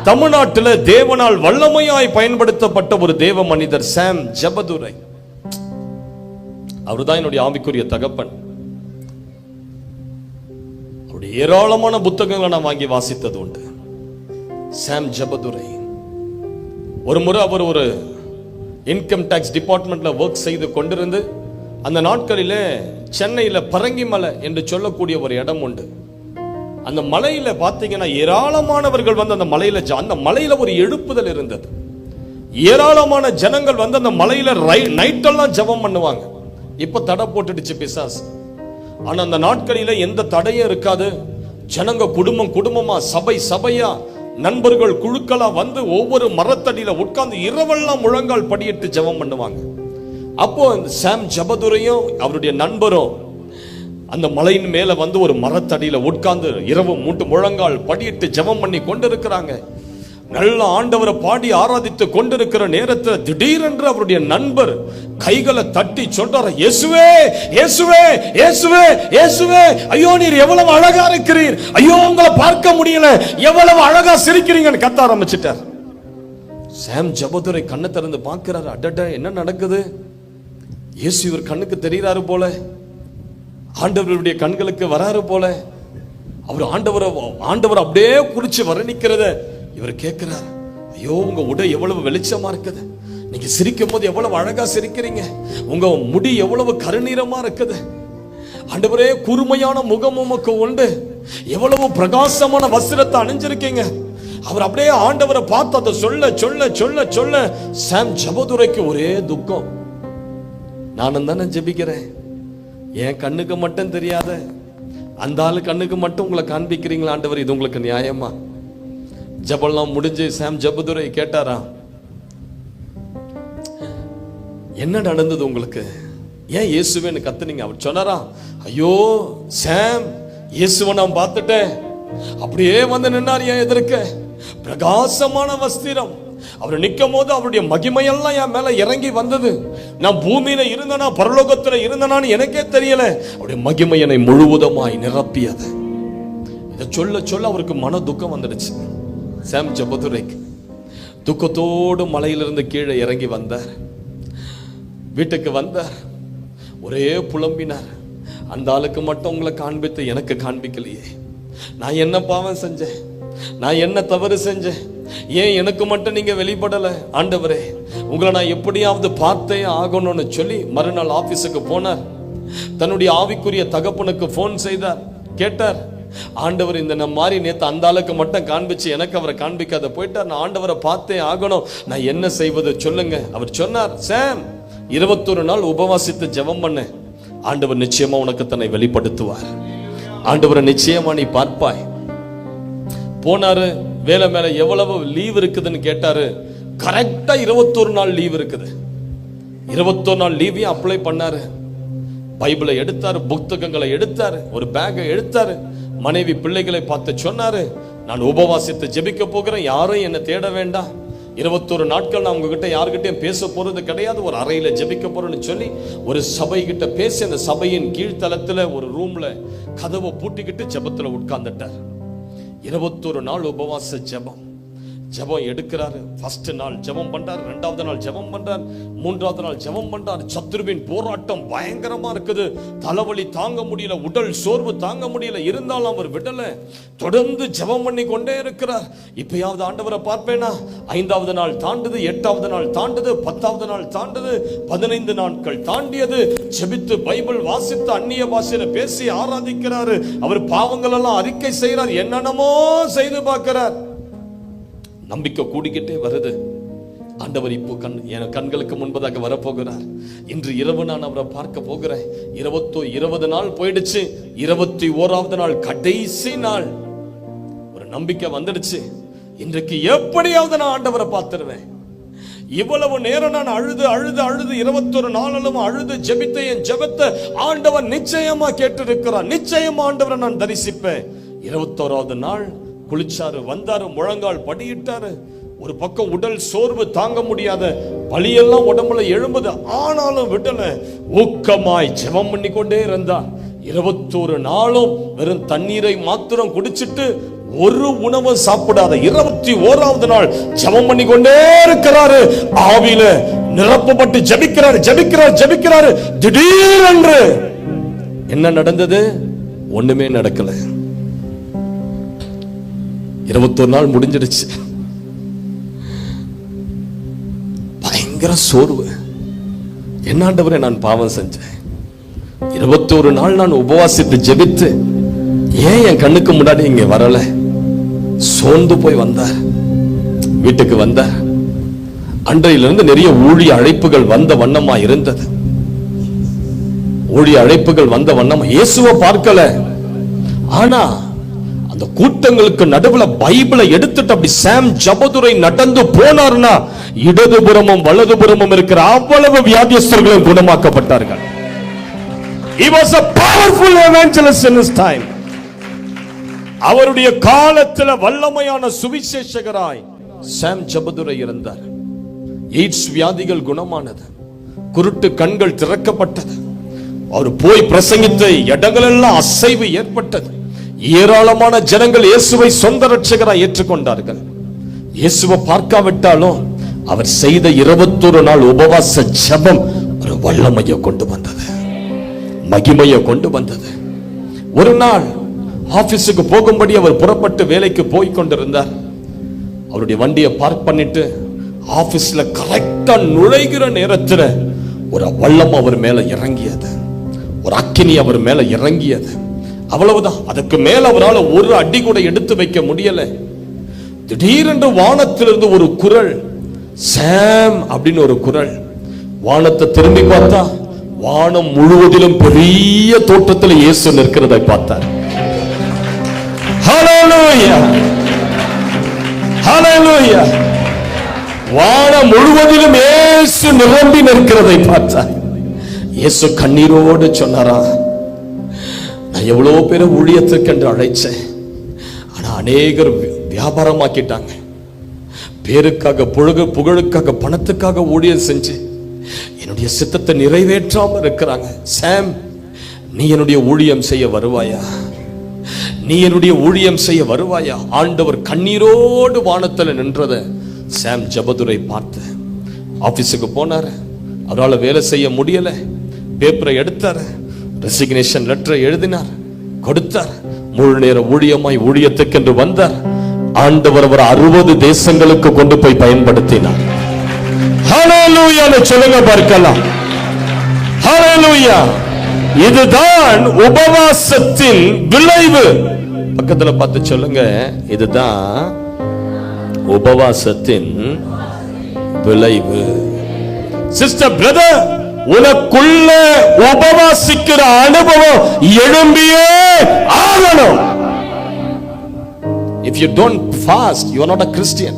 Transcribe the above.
தமிழ்நாட்டில் தேவனால் வல்லமையாய் பயன்படுத்தப்பட்ட ஒரு தேவ மனிதர் சாம் ஜெபதுரை. அவர்தான் என்னுடைய ஆவிக்குரிய தகப்பன். அவருடைய ஏராளமான புத்தகங்களை நான் வாங்கி வாசித்தது உண்டு. சாம் ஜெபதுரை. ஒரு முறை அவர் ஒரு இன்கம் டாக்ஸ் டிபார்ட்மெண்ட்ல ஒர்க் செய்து கொண்டிருந்து, அந்த நாட்களிலே சென்னையில பரங்கிமலை என்று சொல்லக்கூடிய ஒரு இடம் உண்டு. அந்த மலையில பாத்தீங்கன்னா ஏராளமானவர்கள் வந்து அந்த மலையில ஒரு எழுப்புதல் இருந்தது. ஏராளமான ஜனங்கள் வந்து அந்த மலையில நைட்டெல்லாம் ஜெபம் பண்ணுவாங்க. இப்ப தடை போட்டுடுச்சு பிசாசு. ஆனா அந்த நாட்களில எந்த தடையும் இருக்காது. ஜனங்க குடும்பமா சபையா நண்பர்கள் குழுக்களா வந்து ஒவ்வொரு மரத்தடியில உட்கார்ந்து இரவெல்லாம் முழங்கால் படியிட்டு ஜெபம் பண்ணுவாங்க. அப்போ இந்த சாம் ஜெபதுரையும் அவருடைய நண்பரும் அந்த மலையின் மேல வந்து ஒரு மரத்தடியில உட்கார்ந்து இரவு முழங்கால் படியிட்டு ஜெபம் பண்ணி கொண்டிருக்கிறாங்க. நல்ல ஆண்டவரை பாடி ஆராதித்து கொண்டிருக்கிற நேரத்தில் திடீரென்று அவருடைய நண்பர் கைகளை தட்டி சொல்றாரு, இயேசுவே இயேசுவே இயேசுவே இயேசுவே, ஐயோ நீர் எவ்வளவு அழகா இருக்கிறீர், ஐயோ உங்களை பார்க்க முடியல, எவ்வளவு அழகா சிரிக்கிறீங்கன்னு கத்த ஆரம்பிச்சிட்டார். சாம் ஜெபதுரை கண்ணை திறந்து பார்க்கிறாரு. அடட, என்ன நடக்குது? இயேசு இவர் கண்ணுக்கு தெரிகிறாரு போல, ஆண்டவருடைய கண்களுக்கு வராரு போல. அவர் ஆண்டவர் அப்படியே குறிச்சு வர்ணிக்கிறத இவர் கேட்கிறார். ஐயோ உங்க உடை எவ்வளவு வெளிச்சமா இருக்குது, நீங்க சிரிக்கும் போது எவ்வளவு அழகா சிரிக்கிறீங்க, உங்க முடி எவ்வளவு கருநீரமா இருக்குது, ஆண்டவரே கூர்மையான முகம் உமக்கு உண்டு, எவ்வளவு பிரகாசமான வஸ்திரத்தை அணிஞ்சிருக்கீங்க. அவர் அப்படியே ஆண்டவரை பார்த்து அதை சொல்ல சொல்ல சொல்ல சொல்ல சாம் ஜெபதுரைக்கு ஒரே துக்கம். நானும் தானே ஜெபிக்கிறேன், என் கண்ணுக்கு மட்டும் தெரியாத அந்த ஆளு கண்ணுக்கு மட்டும் உங்களை காண்பிக்கிறீங்களா ஆண்டவர், இது உங்களுக்கு நியாயமா? ஜெபம்லாம் முடிஞ்சு சாம் ஜெபதுரை கேட்டாரா, என்ன நடந்தது உங்களுக்கு, ஏன் இயேசுவேன்னு கத்துனீங்க? அவர் சொன்னாரா, ஐயோ சாம், இயேசுவை நான் பார்த்துட்டேன், அப்படியே வந்து நின்னார் என் எதிர்க்க, பிரகாசமான வஸ்திரம், அவர் நிற்கும் போது அவருடைய மகிமையெல்லாம் என் மேல இறங்கி வந்தது. நான் பூமியில இருந்தனா பரலோகத்துல இருந்தனான்னு எனக்கே தெரியல, அவருடைய மகிமை என்னை முழுவதுமாய் நிரப்பியது. இதை சொல்ல சொல்ல அவருக்கு மன துக்கம் வந்துடுச்சு. சாம் ஜெபதுரைக்கு துக்கத்தோடு மலையிலிருந்து கீழே இறங்கி வந்தார். வீட்டுக்கு வந்தார், ஒரே புலம்பினார். அந்த ஆளுக்கு மட்டும் உங்களை காண்பித்து எனக்கு காண்பிக்கலையே, நான் என்ன பாவம் செஞ்சேன், நான் என்ன தவறு செஞ்சேன், ஏன் எனக்கு மட்டும் நீங்க வெளிப்படல ஆண்டவரே, உங்களை நான் எப்படியாவது பார்த்தே ஆகணும்னு சொல்லி மறுநாள் ஆபீஸுக்கு போனார். தன்னுடைய ஆவிக்குரிய தகப்பனுக்கு போன் செய்தார். கேட்டார், ஆண்டவர் இந்த மாதிரி நேத்து அந்த ஆளுக்கு மட்டும் காண்பிச்சு எனக்கு அவரை காண்பிக்காத போயிட்டார், நான் ஆண்டவரை பார்த்தே ஆகணும், நான் என்ன செய்வது சொல்லுங்க. அவர் சொன்னார், சாம் 21 நாள் உபவாசித்து ஜெபம் பண்ண, ஆண்டவர் நிச்சயமா உனக்கு தன்னை வெளிப்படுத்துவார், ஆண்டவரை நிச்சயமா நீ பார்ப்பாய். போனாரு, வேலை மேல எவ்வளவு லீவ் இருக்குதுன்னு கேட்டாரு. கரெக்டா 21 நாள் லீவ் இருக்குது. 21 நாள் லீவையும் அப்ளை பண்ணாரு. பைபிளை எடுத்தாரு, புத்தகங்களை எடுத்தாரு, ஒரு பேக்கை எடுத்தாரு. மனைவி பிள்ளைகளை பார்த்து சொன்னாரு, நான் உபவாசித்து ஜெபிக்க போகிறேன், யாரும் என்ன தேட வேண்டாம், 21 நாட்கள் நான் உங்ககிட்ட யாருகிட்டையும் பேச போறது கிடையாது, ஒரு அறையில ஜெபிக்க போறேன்னு சொல்லி ஒரு சபை கிட்ட பேசி அந்த சபையின் கீழ்த்தளத்துல ஒரு ரூம்ல கதவை பூட்டிக்கிட்டு ஜெபத்துல உட்கார்ந்துட்டார். 21 நாள் உபவாச ஜெபம் எடுக்கிறாரு. ஃபர்ஸ்ட் நாள் ஜெபம் பண்றார், 2வது நாள் ஜெபம் பண்றார், 3வது நாள் ஜெபம் பண்றார். சத்துருவின் போராட்டம் பயங்கரமா இருக்குது, தலைவலி தாங்க முடியல, உடல் சோர்வு தாங்க முடியல, இருந்தாலும் அவர் விடல, தொடர்ந்து ஜெபம் பண்ணி கொண்டே இருக்கிறார். இப்பயாவது ஆண்டவரை பார்ப்பேனா? 5வது நாள் தாண்டுது, 8வது நாள் தாண்டுது, 10வது நாள் தாண்டுது, 15 நாட்கள் தாண்டியது. ஜெபித்து பைபிள் வாசித்து அந்நிய பாஷையில பேசி ஆராதிக்கிறாரு. அவர் பாவங்கள் எல்லாம் அறிக்கை செய்யறார், என்னென்னமோ செய்து பார்க்கிறார். நம்பிக்கை கூடிக்கிட்டே வருது. ஆண்டவர் இப்போ என் கண்களுக்கு முன்பதாக வரப்போகிறார். இன்று இரவு நான் அவரை பார்க்க போகிறேன். 20 நாள் போயிடுச்சு, 21வது நாள் கடைசி நாள். ஒரு நம்பிக்கை வந்துடுச்சு, இன்றைக்கு எப்படியாவது நான் ஆண்டவரை பார்த்துருவேன். இவ்வளவு நேரம் நான் அழுது 21 நாளும் அழுது ஜெபித்த என் ஜெபத்தை ஆண்டவர் நிச்சயமா கேட்டிருக்கிறார், நிச்சயமா ஆண்டவரை நான் தரிசிப்பேன். 21வது நாள் குளிச்சாரு, வந்தாரு, முழங்கால் படியிட்டாரு. ஒரு பக்கம் உடல் சோர்வு தாங்க முடியாத வலியெல்லாம் உடம்புல எழும்புது, ஆனாலும் விடல, ஊக்கமாய் ஜெபம் பண்ணி கொண்டே இருந்தார். 21 நாளும் வெறும் தண்ணீரை மாத்திரம் குடிச்சிட்டு ஒரு உணவு சாப்பிடாத 21வது நாள் ஜெபம் பண்ணி கொண்டே இருக்கிறாரு. ஆவியில நிரப்பப்பட்டு ஜெபிக்கிறாரு. திடீரென்று என்ன நடந்தது? ஒண்ணுமே நடக்கல. 21 நாள் முடிஞ்சிடுச்சு. பயங்கர சோர்வு. என்ன ஆண்டவரே, நான் பாவம் செஞ்சேன். 21 நாள் நான் உபவாசித்து ஜெபித்து ஏன் என் கண்ணுக்கு முன்னாடி இங்க வரல? சோர்ந்து போய் வந்தார். வீட்டுக்கு வந்தார். அன்றையிலிருந்து நிறைய ஊழிய அழைப்புகள் வந்த வண்ணமா இருந்தது. ஊழிய அழைப்புகள் வந்த வண்ணமா இயேசுவை பார்க்கல. ஆனா அந்த கூட்டங்களுக்கு நடுவுல பைபிளை எடுத்துட்டு அப்படி சாம் ஜபதுரை நடந்து போனார்னா இடதுபுறமும் வலதுபுறமும் இருக்கிற அவ்வளவு வியாதியஸ்தர்களும் குணமாக்கப்பட்டார்கள். He was a powerful evangelist in his time. அவருடைய காலத்தில் வல்லமையான சுவிசேஷகராய் சாம் ஜபதுரை இருந்தார். எய்ட்ஸ் வியாதிகள் குணமானது. குருட்டு கண்கள் திறக்கப்பட்டது. அவர் போய் பிரசங்கித்த இடங்களெல்லாம் அசைவு ஏற்பட்டது. ஏராளமான ஜனங்கள் இயேசுவை சொந்த ரட்சகராய் ஏற்றுக்கொண்டார்கள். இயேசுவை பார்க்காவிட்டாலும் அவர் செய்த 21 நாள் உபவாச ஜெபம் ஒரு வல்லமையை கொண்டு வந்தது, மகிமையை கொண்டு வந்தது. ஒரு நாள் ஆபீஸுக்கு போகும்படி அவர் புறப்பட்டு வேலைக்கு போய் கொண்டிருந்தார். அவருடைய வண்டியை பார்க் பண்ணிட்டு ஆபீஸ்ல கரெக்டா நுழைகிற நேரத்தில் ஒரு வல்லம் அவர் மேல இறங்கியது, ஒரு அக்கினி அவர் மேல இறங்கியது. அவ்வளவுதான். அதுக்கு மேல அவரால் ஒரு அடி கூட எடுத்து வைக்க முடியல. திடீரென்று வானத்திலிருந்து ஒரு குரல், சாம் அப்படின்னு ஒரு குரல். வானத்தை திரும்பி பார்த்தா வானம் முழுவதிலும் பெரிய தோற்றத்தில் இயேசு நிற்கிறதை பார்த்தார். ஹல்லேலூயா, ஹல்லேலூயா. வானம் முழுவதிலும் இயேசு நிரம்பி நிற்கிறதை பார்த்தார். இயேசு கண்ணீரோடு சொன்னாரா, நான் எவ்வளவு பேரை ஊழியத்துக்கு என்று அழைச்சேன், ஆனா அநேகர் வியாபாரமாக்கிட்டாங்க. பேருக்காக, புகழுக்காக, பணத்துக்காக ஊழியம் செஞ்சு என்னுடைய சித்தத்தை நிறைவேற்றாம இருக்கிறாங்க. சாம், நீ என்னுடைய ஊழியம் செய்ய வருவாயா? நீ என்னுடைய ஊழியம் செய்ய வருவாயா? ஆண்டவர் கண்ணீரோடு வானத்தில் நின்றத சாம் ஜபதுரை பார்த்து ஆபீஸுக்கு போனார். அவரால் வேலை செய்ய முடியல. பேப்பரை எடுத்தார், ரெசிக்னேஷன் லெட்டரை எழுதினார், கொடுத்தார். முழு நேர ஊழியமாய் ஊழியத்துக்கு என்று வந்தார். ஆண்டவர் அவர் 60 தேசங்களுக்கு கொண்டு போய் பயன்படுத்தினார். ஹல்லேலூயா சொல்லுங்க பார்க்கலாம். ஹல்லேலூயா. இதுதான் உபவாசத்தின் விளைவு. பக்கத்துல பார்த்து சொல்லுங்க, இதுதான் உபவாசத்தின் விளைவு. சிஸ்டர், பிரதர், உனக்குள்ள உபவாசிக்கிற அனுபவம் எழும்பியே ஆகணும். If you don't fast, you are not a Christian.